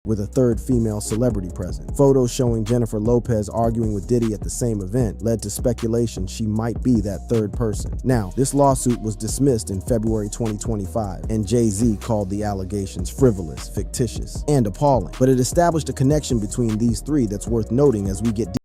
with a third female celebrity present. Photos showing Jennifer Lopez arguing with Diddy at the same event led to speculation she might be that third person. Now, this lawsuit was dismissed in February 2025, and Jay-Z called the allegations frivolous, fictitious, and appalling. But it established a connection between these three that's worth noting as we get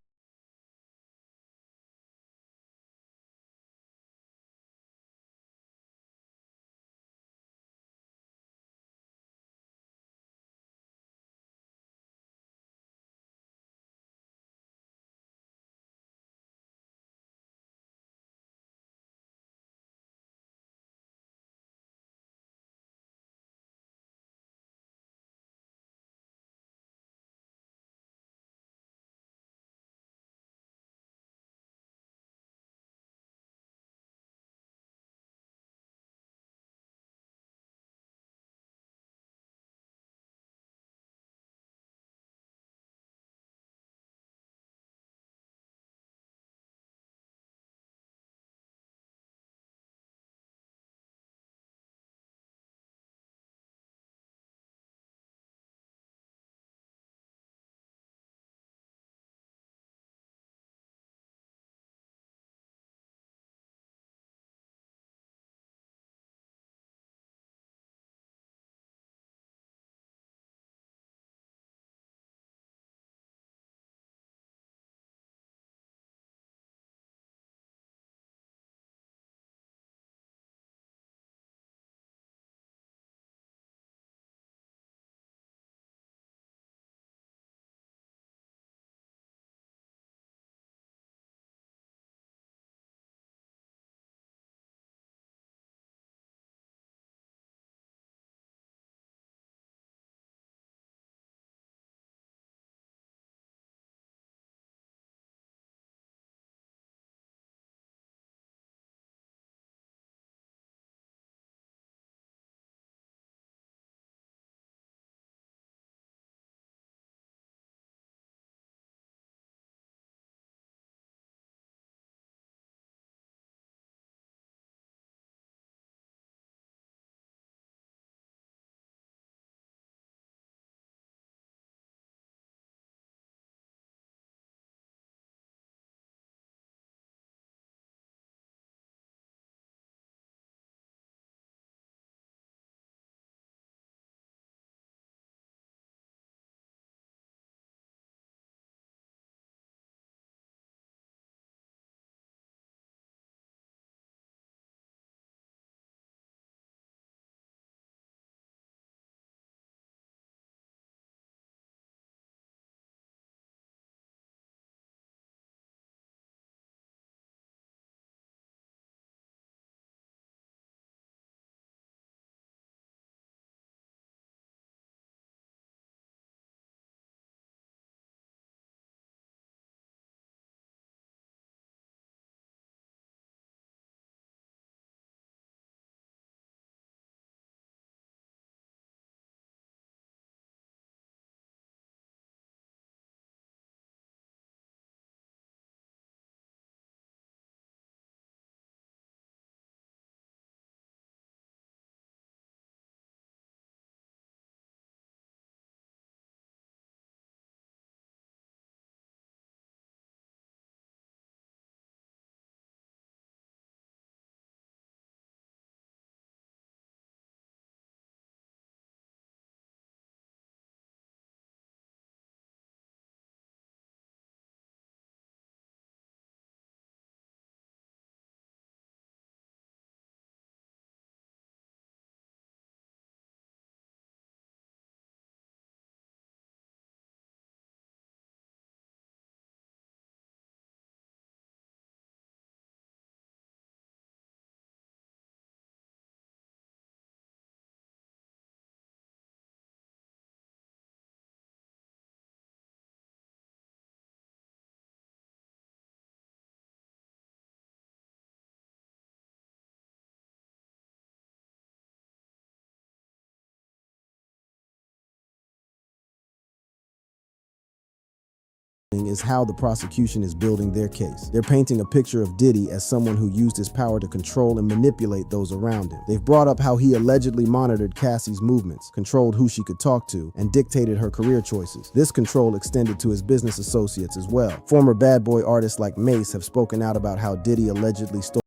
is how the prosecution is building their case. They're painting a picture of Diddy as someone who used his power to control and manipulate those around him. They've brought up how he allegedly monitored Cassie's movements, controlled who she could talk to, and dictated her career choices. This control extended to his business associates as well. Former bad boy artists like Mace have spoken out about how Diddy allegedly stole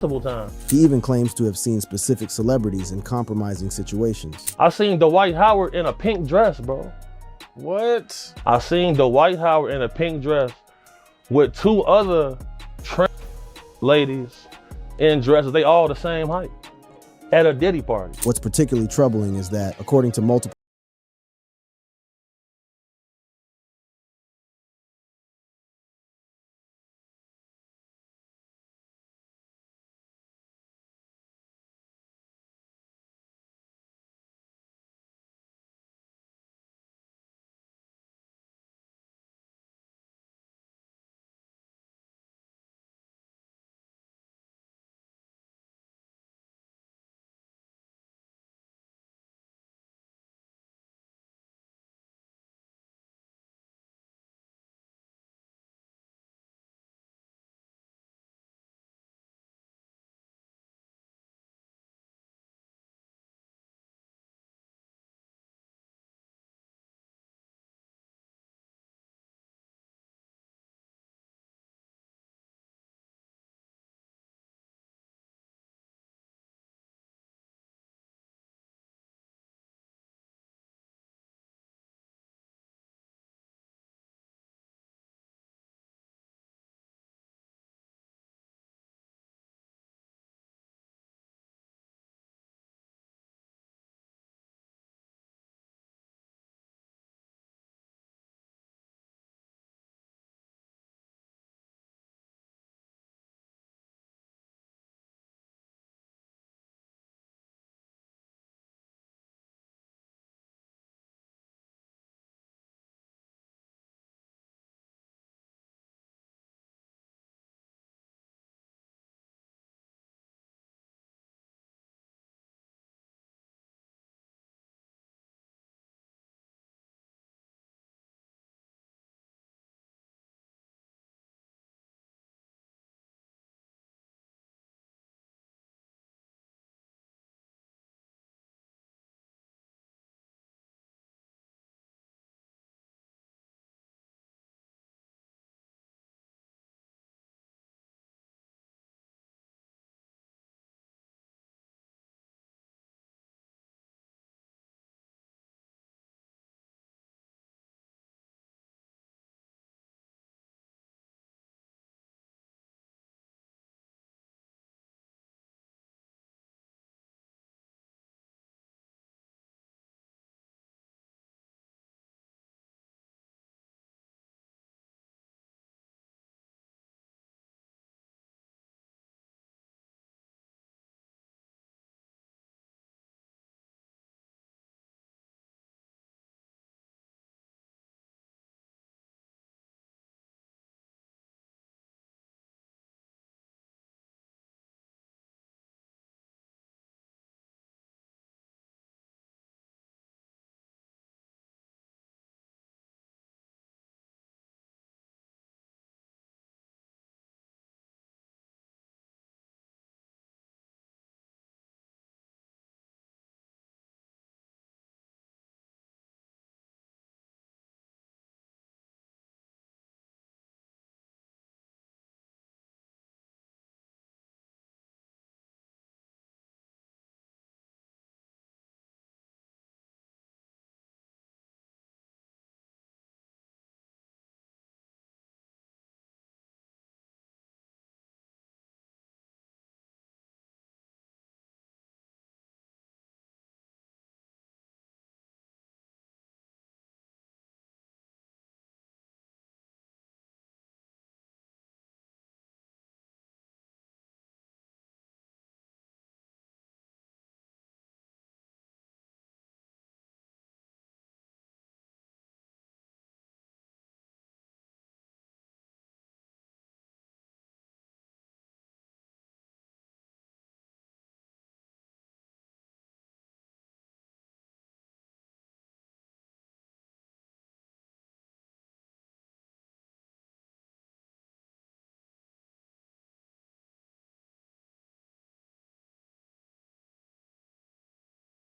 multiple times. He even claims to have seen specific celebrities in compromising situations. I seen Dwight Howard in a pink dress, bro. What? I seen Dwight Howard in a pink dress with 2 other trans ladies in dresses. They all the same height at a Diddy party. What's particularly troubling is that, according to multiple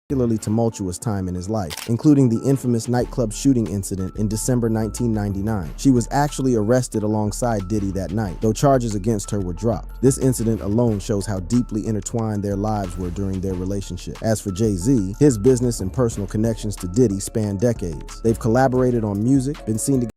particularly tumultuous time in his life, including the infamous nightclub shooting incident in December 1999. She was actually arrested alongside Diddy that night, though charges against her were dropped. This incident alone shows how deeply intertwined their lives were during their relationship. As for Jay-Z, his business and personal connections to Diddy span decades. They've collaborated on music, been seen together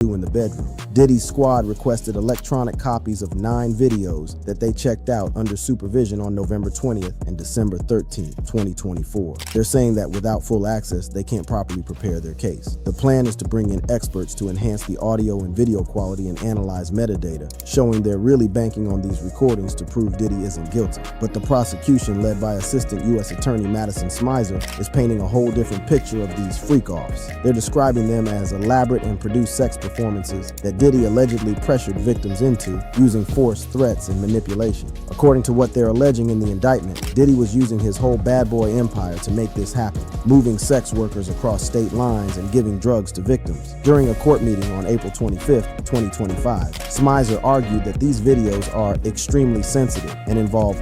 in the bedroom. Diddy's squad requested electronic copies of 9 videos that they checked out under supervision on November 20th and December 13th, 2024. They're saying that without full access, they can't properly prepare their case. The plan is to bring in experts to enhance the audio and video quality and analyze metadata, showing they're really banking on these recordings to prove Diddy isn't guilty. But the prosecution, led by Assistant U.S. Attorney Madison Smizer, is painting a whole different picture of these freak-offs. They're describing them as elaborate and produced sex performances that Diddy allegedly pressured victims into, using force, threats, and manipulation. According to what they're alleging in the indictment, Diddy was using his whole bad boy empire to make this happen, moving sex workers across state lines and giving drugs to victims. During a court meeting on April 25th, 2025, Smizer argued that these videos are extremely sensitive and involve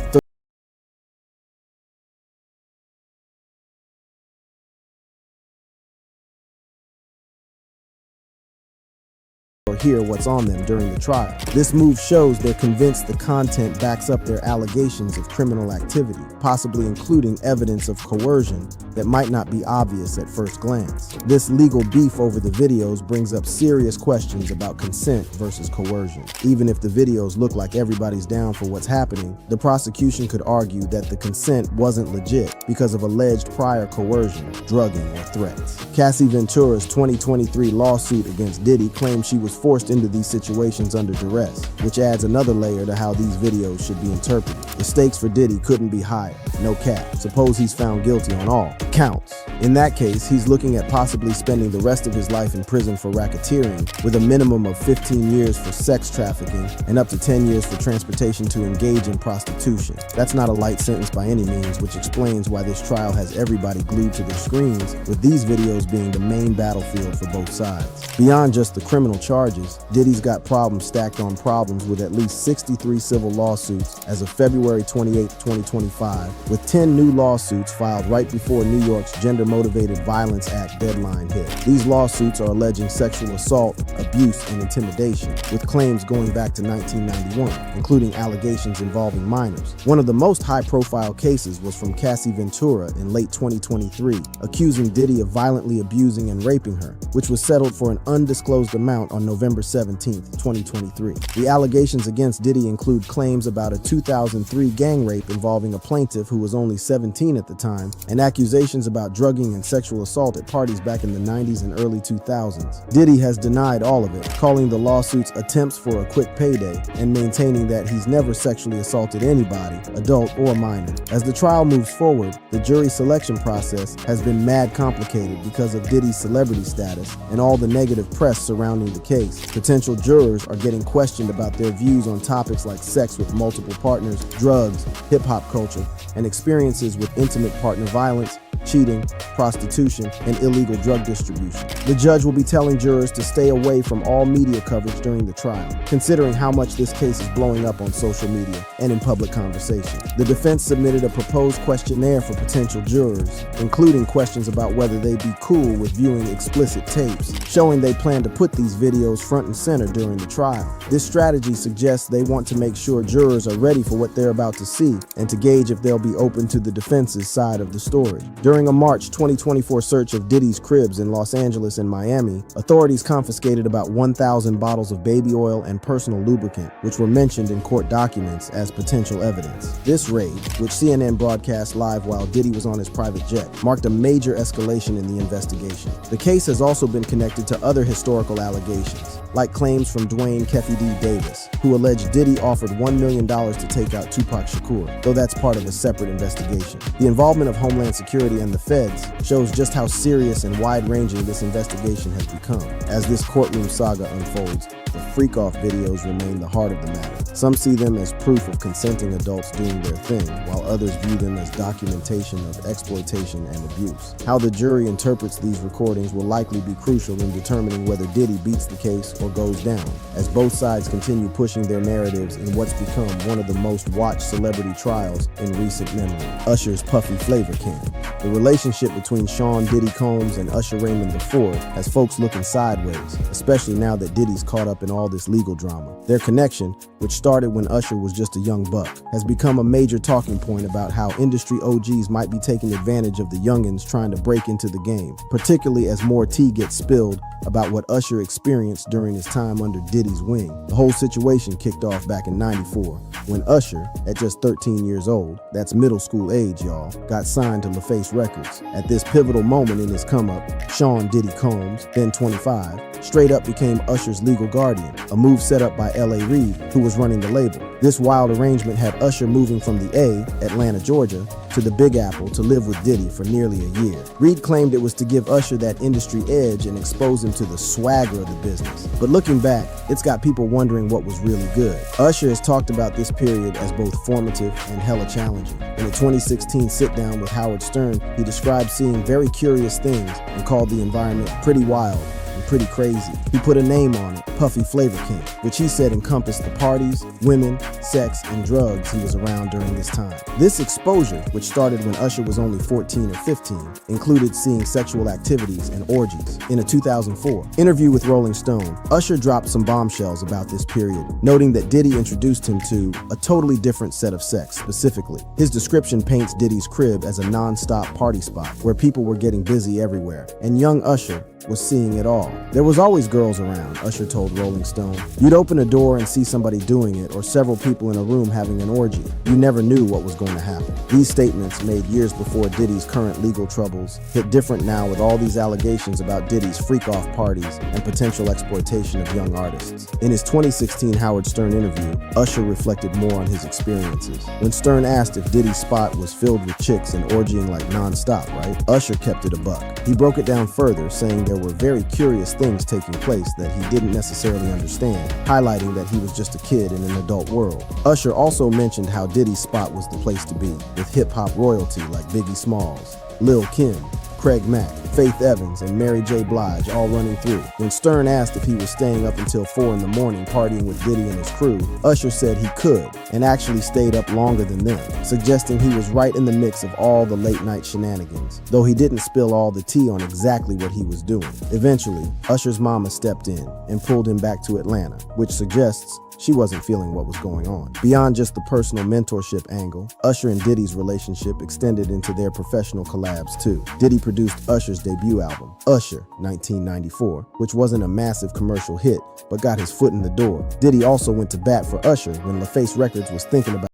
or hear what's on them during the trial. This move shows they're convinced the content backs up their allegations of criminal activity, possibly including evidence of coercion that might not be obvious at first glance. This legal beef over the videos brings up serious questions about consent versus coercion. Even if the videos look like everybody's down for what's happening, the prosecution could argue that the consent wasn't legit because of alleged prior coercion, drugging, or threats. Cassie Ventura's 2023 lawsuit against Diddy claims she was forced into these situations under duress, which adds another layer to how these videos should be interpreted. The stakes for Diddy couldn't be higher. No cap. Suppose he's found guilty on all counts. In that case, he's looking at possibly spending the rest of his life in prison for racketeering, with a minimum of 15 years for sex trafficking and up to 10 years for transportation to engage in prostitution. That's not a light sentence by any means, which explains why this trial has everybody glued to their screens, with these videos being the main battlefield for both sides. Beyond just the criminal charges, Diddy's got problems stacked on problems, with at least 63 civil lawsuits as of February 28, 2025, with 10 new lawsuits filed right before New York's Gender-Motivated Violence Act deadline hit. These lawsuits are alleging sexual assault, abuse, and intimidation, with claims going back to 1991, including allegations involving minors. One of the most high-profile cases was from Cassie Ventura in late 2023, accusing Diddy of violently abusing and raping her, which was settled for an undisclosed amount on November 17, 2023. The allegations against Diddy include claims about a 2003 gang rape involving a plaintiff who was only 17 at the time, and accusations about drugging and sexual assault at parties back in the 90s and early 2000s. Diddy has denied all of it, calling the lawsuits attempts for a quick payday and maintaining that he's never sexually assaulted anybody, adult or minor. As the trial moves forward, the jury selection process has been mad complicated because of Diddy's celebrity status and all the negative press surrounding the case. Potential jurors are getting questioned about their views on topics like sex with multiple partners, drugs, hip-hop culture, and experiences with intimate partner violence, cheating, prostitution, and illegal drug distribution. The judge will be telling jurors to stay away from all media coverage during the trial, considering how much this case is blowing up on social media and in public conversation. The defense submitted a proposed questionnaire for potential jurors, including questions about whether they'd be cool with viewing explicit tapes, showing they plan to put these videos front and center during the trial. This strategy suggests they want to make sure jurors are ready for what they're about to see and to gauge if they'll be open to the defense's side of the story. During a March 2024 search of Diddy's cribs in Los Angeles and Miami, authorities confiscated about 1,000 bottles of baby oil and personal lubricant, which were mentioned in court documents as potential evidence. This raid, which CNN broadcast live while Diddy was on his private jet, marked a major escalation in the investigation. The case has also been connected to other historical allegations, like claims from Dwayne cked Davis, who alleged Diddy offered $1 million to take out Tupac Shakur, though that's part of a separate investigation. The involvement of Homeland Security and the feds shows just how serious and wide-ranging this investigation has become. As this courtroom saga unfolds, the freak-off videos remain the heart of the matter. Some see them as proof of consenting adults doing their thing, while others view them as documentation of exploitation and abuse. How the jury interprets these recordings will likely be crucial in determining whether Diddy beats the case or goes down, as both sides continue pushing their narratives in what's become one of the most watched celebrity trials in recent memory. Usher's Puffy Flavor Can. The relationship between Sean Diddy Combs and Usher Raymond IV has folks looking sideways, especially now that Diddy's caught up up in all this legal drama. Their connection, which started when Usher was just a young buck, has become a major talking point about how industry OGs might be taking advantage of the youngins trying to break into the game, particularly as more tea gets spilled about what Usher experienced during his time under Diddy's wing. The whole situation kicked off back in '94 when Usher, at just 13 years old, that's middle school age, y'all, got signed to Lopez Records. At this pivotal moment in his come-up, Sean Diddy Combs, then 25, straight up became Usher's legal guardian, a move set up by L.A. Reid, who was running the label. This wild arrangement had Usher moving from the A, Atlanta, Georgia, to the Big Apple to live with Diddy for nearly a year. Reid claimed it was to give Usher that industry edge and expose him to the swagger of the business. But looking back, it's got people wondering what was really good. Usher has talked about this period as both formative and hella challenging. In a 2016 sit-down with Howard Stern, he described seeing very curious things and called the environment pretty wild and pretty crazy. He put a name on it, Puffy Flavor King, which he said encompassed the parties, women, sex, and drugs he was around during this time. This exposure, which started when Usher was only 14 or 15, included seeing sexual activities and orgies. In a 2004 interview with Rolling Stone, Usher dropped some bombshells about this period, noting that Diddy introduced him to a totally different set of sex. Specifically, his description paints Diddy's crib as a non-stop party spot where people were getting busy everywhere, and young Usher was seeing it all. There was always girls around, Usher told Rolling Stone. You'd open a door and see somebody doing it, or several people in a room having an orgy. You never knew what was going to happen. These statements, made years before Diddy's current legal troubles, hit different now with all these allegations about Diddy's freak-off parties and potential exploitation of young artists. In his 2016 Howard Stern interview, Usher reflected more on his experiences. When Stern asked if Diddy's spot was filled with chicks and orgying like non-stop, right? Usher kept it a buck. He broke it down further, saying there were very curious things taking place that he didn't necessarily understand, highlighting that he was just a kid in an adult world. Usher also mentioned how Diddy's spot was the place to be, with hip-hop royalty like Biggie Smalls, Lil' Kim, Craig Mack, Faith Evans, and Mary J. Blige all running through. When Stern asked if he was staying up until 4 in the morning partying with Diddy and his crew, Usher said he could, and actually stayed up longer than them, suggesting he was right in the mix of all the late-night shenanigans, though he didn't spill all the tea on exactly what he was doing. Eventually, Usher's mama stepped in and pulled him back to Atlanta, which suggests she wasn't feeling what was going on. Beyond just the personal mentorship angle, Usher and Diddy's relationship extended into their professional collabs too. Diddy produced Usher's debut album, Usher, 1994, which wasn't a massive commercial hit, but got his foot in the door. Diddy also went to bat for Usher when Lopez Records was thinking about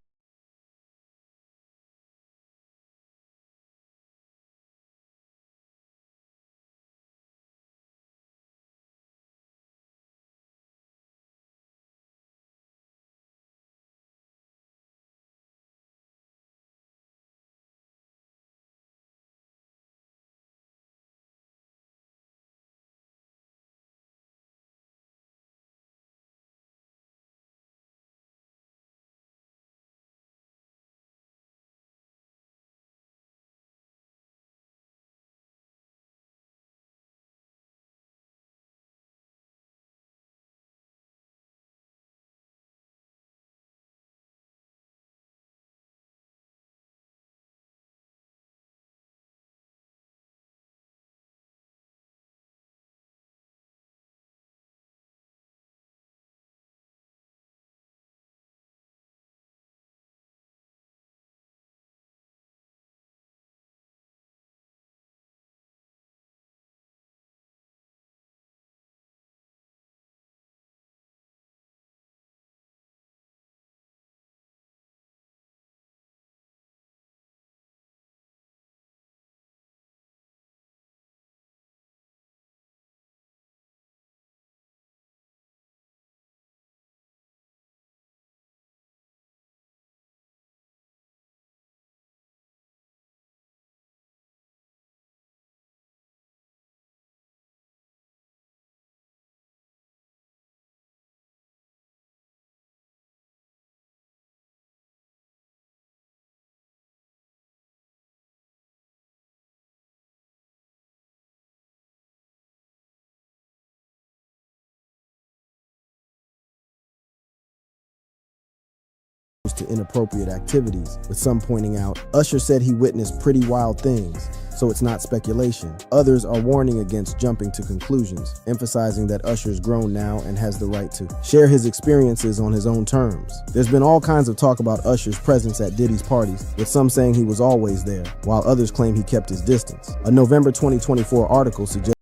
to inappropriate activities, with some pointing out Usher said he witnessed pretty wild things, so so it's not speculation. Others are warning against jumping to conclusions, emphasizing that Usher's grown now and has the right to share his experiences on his own terms. There's been all kinds of talk about Usher's presence at Diddy's parties, with some saying he was always there, while others claim he kept his distance. A November 2024 article suggests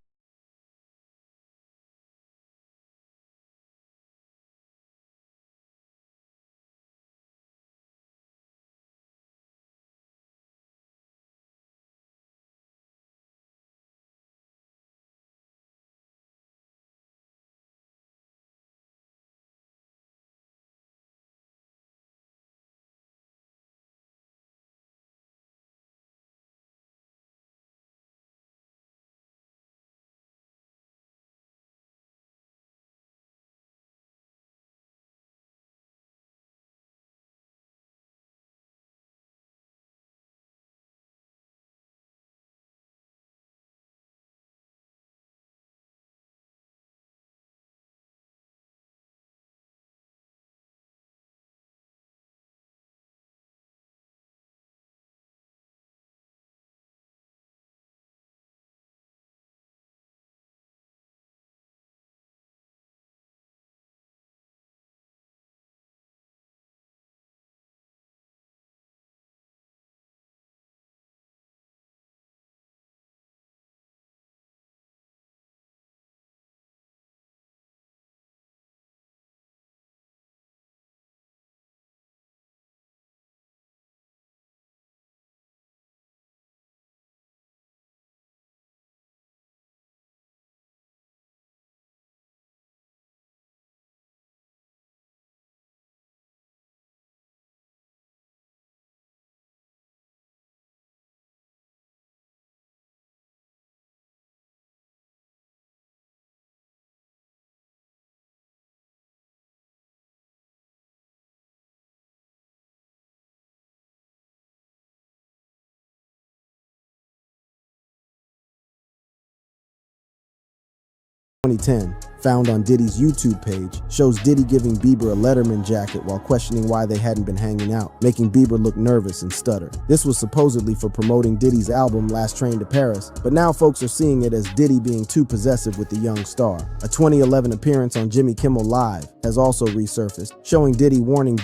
in 2010, found on Diddy's YouTube page, shows Diddy giving Bieber a Letterman jacket while questioning why they hadn't been hanging out, making Bieber look nervous and stutter. This was supposedly for promoting Diddy's album Last Train to Paris, but now folks are seeing it as Diddy being too possessive with the young star. A 2011 appearance on Jimmy Kimmel Live has also resurfaced, showing Diddy warning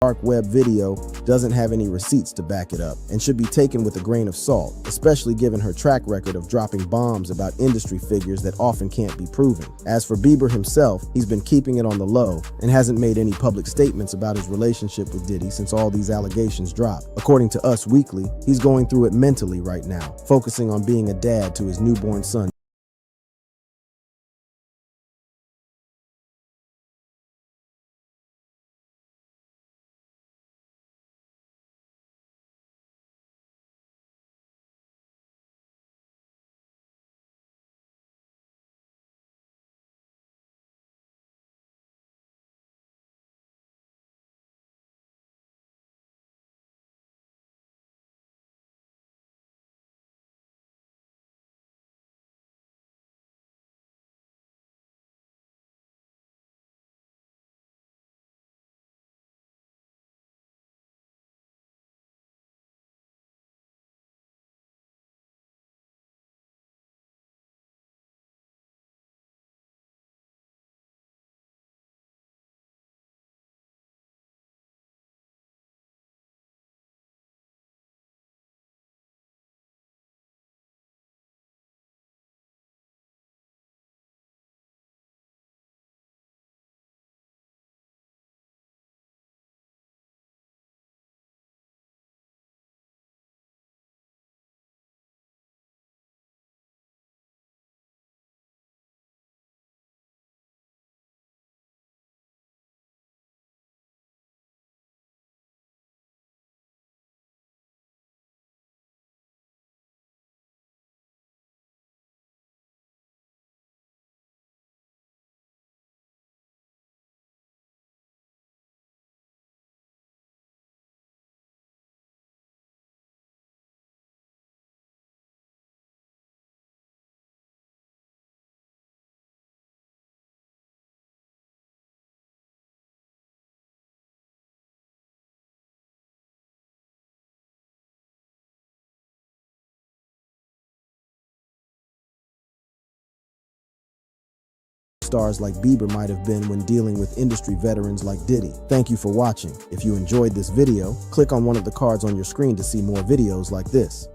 dark web video doesn't have any receipts to back it up and should be taken with a grain of salt, especially given her track record of dropping bombs about industry figures that often can't be proven. As for Bieber himself, he's been keeping it on the low and hasn't made any public statements about his relationship with Diddy since all these allegations dropped. According to Us Weekly, he's going through it mentally right now, focusing on being a dad to his newborn son. Stars like Bieber might have been when dealing with industry veterans like Diddy. Thank you for watching. If you enjoyed this video, click on one of the cards on your screen to see more videos like this.